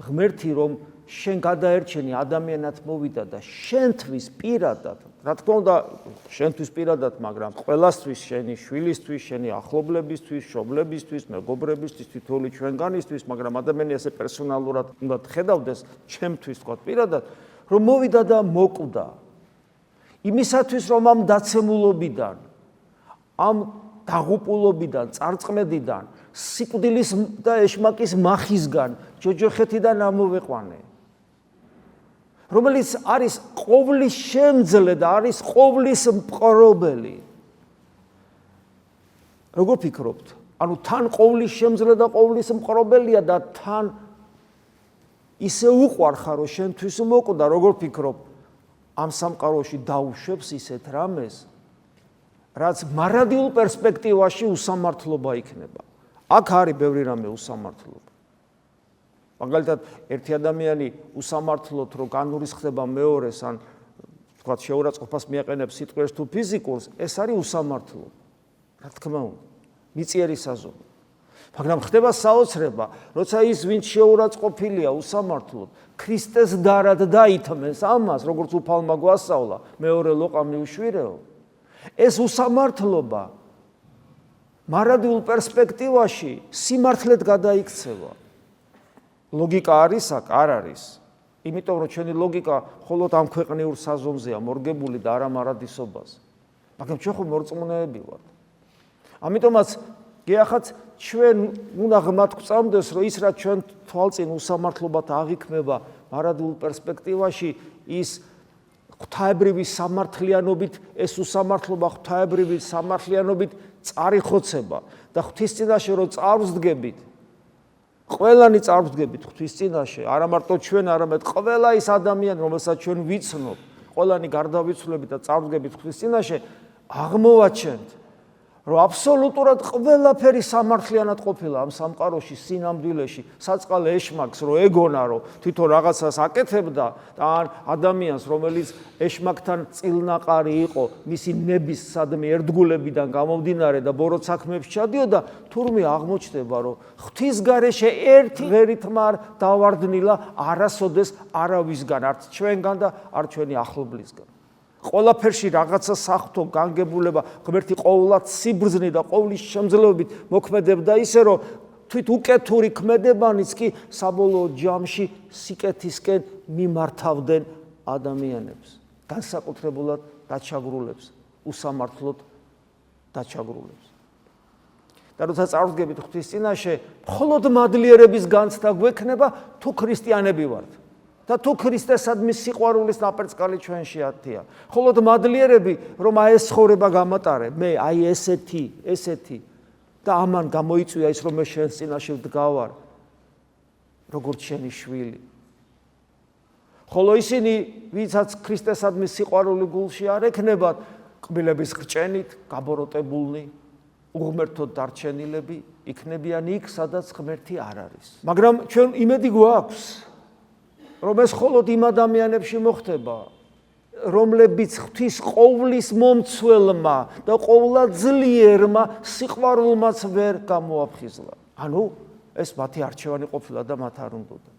ღმერთი რომ შენ გადაერჩენი ადამიანად მოვიდა და შენთვის პირადად, რა თქმა უნდა, შენთვის პირადად, მაგრამ ყველასთვის, შენი შვილისთვის, შენი ახლობლებისთვის, მშობლებისთვის, მეგობრებისთვის, თითოეული ჩვენგანისთვის, მაგრამ ადამიანი ასე პერსონალურად უნდა ხედავდეს ჩემთვის თქვა პირადად, რომ მოვიდა და მოკვდა. იმისათვის რომ ამ დაცემულობიდან, ამ დაღუპულობიდან, წარწმედიდან, სიკვდილის და ეშმაკის მახისგან, ჯოჯოხეთიდან ამოვეყვანე. რომელიც არის ყოვლის შემძლე და არის ყოვლის მყრობელი. როგორ ფიქრობთ? ანუ თან ყოვლის შემძლე და ყოვლის მყრობელია და თან ისე უყვარხარ, რომ შენთვის მოკვდა, როგორ ფიქრობ? ამ სამყაროში დაუშვებს ისეთ რამეს, რაც მარადიულ პერსპექტივაში უსამართლობა იქნება. აქ არის ბევრი რამე უსამართლობა. მაგალითად, ერთი ადამიანი უსამართლოდ რო განურისხდება მეორეს, ან თქვათ შეურაცხყოფას მიაყენებს სიტყვებს თუ ფიზიკურს, ეს არის უსამართლობა. რა თქმა უნდა, მიწიერი საზომი. მაგრამ ხდება საოცრება, როცა ის ვინც შეურაცხყოფილია უსამართლოდ, ქრისტეს დარად დაითმენს ამას, როგორც უფალმა გვასწავლა, მეორე ლოყა მიუშვირეო. ეს უსამართლობა მარადიულ პერსპექტივაში სიმართლედ გადაიქცევა. ლოგიკა არის აქ? არ არის. იმიტომ რომ ჩვენი ლოგიკა მხოლოდ ამ ქვეყნიურ საზომზეა მორგებული და არა მარადისობაზე. მაგრამ ჩვენ ხომ მორწმუნეები ვართ. ამიტომაც გეახაც ჩვენ უნდა ღმრთ გვწამდეს, რომ ის რაც ჩვენ თვალწინ უსამართლობად აღიქმება მარადიულ პერსპექტივაში, ის ღვთაებრივი სამართლიანობით, ეს უსამართლობა ღვთაებრივი სამართლიანობით წარიხოცება და ღვთის წინაშე რომ წარვსდგებით, ყველანი წარვსდგებით ღვთის წინაშე, არა მარტო ჩვენ, არამედ ყველა ის ადამიანი, რომელსაც ჩვენ ვიცნობ, ყველანი გარდავიცვლებით და წარვსდგებით ღვთის წინაშე, აღმოვაჩენთ, რომ აბსოლუტურად ყველაფერი სამართლიანად ყოფილა ამ სამყაროში, სინამდვილეში, საწყალე ეშმაკს, რომ ეგონა, რომ თვითონ რაღაცას აკეთებდა და ან ადამიანს, რომელიც ეშმაკთან წილნაყარი იყო, მისი ნების სადმე ერთგულებიდან გამომდინარე და ბოროტ საქმეებში ჩადიოდა, თურმე აღმოჩნდება, რომ ღვთის გარეშე ერთი ღერითმა არ დავარდნილა არასოდეს არავისგან, არც ჩვენგან და არც ჩვენი ახლობლისგან. ყველაფერში რაღაცა სახთო განგებულება, ღმერთი ყოვლად სიბრძნე და ყოვლის შემძლეობით მოქმედებდა ისე, რომ თვით უკეთური ქმედებანიც კი საბოლოო ჯამში სიკეთისკენ მიმართავდნენ ადამიანებს, განსაკუთრებულად დაჩაგრულებს, უსამართლოდ დაჩაგრულებს. და როცა წარვსდგებით ღვთის წინაშე, მხოლოდ მადლიერების განცდა გვექნება, თუ ქრისტიანები ვართ. და თუ ქრისტესადმი სიყვარულის ნაპერწკალი ჩვენში ათია. მხოლოდ მადლიერები, რომ აი ეს ცხოვრება გამატარე, მე აი ესეთი და ამან გამოიწვია ის, რომ მე შენს წინაშე ვდგავარ, როგორც შენი შვილი. ხოლო ისინი, ვინცაც ქრისტესადმი სიყვარული გულში არ ექნებათ, კბილების ხრჭენით, გაბოროტებულნი, უღმერთოდ დარჩენილები, იქნებიან იქ, სადაც ღმერთი არ არის. მაგრამ ჩვენ იმედი გვაქვს, რომ ეს მხოლოდ იმ ადამიანებში მოხდება, რომლებიც ღვთის ყოვლის მომცველმა და ყოვლადძლიერმა სიყვარულმაც ვერ გამოაფხიზლა. ანუ ეს მათი არჩევანი ყოფილა და მათ არ უნდოდა.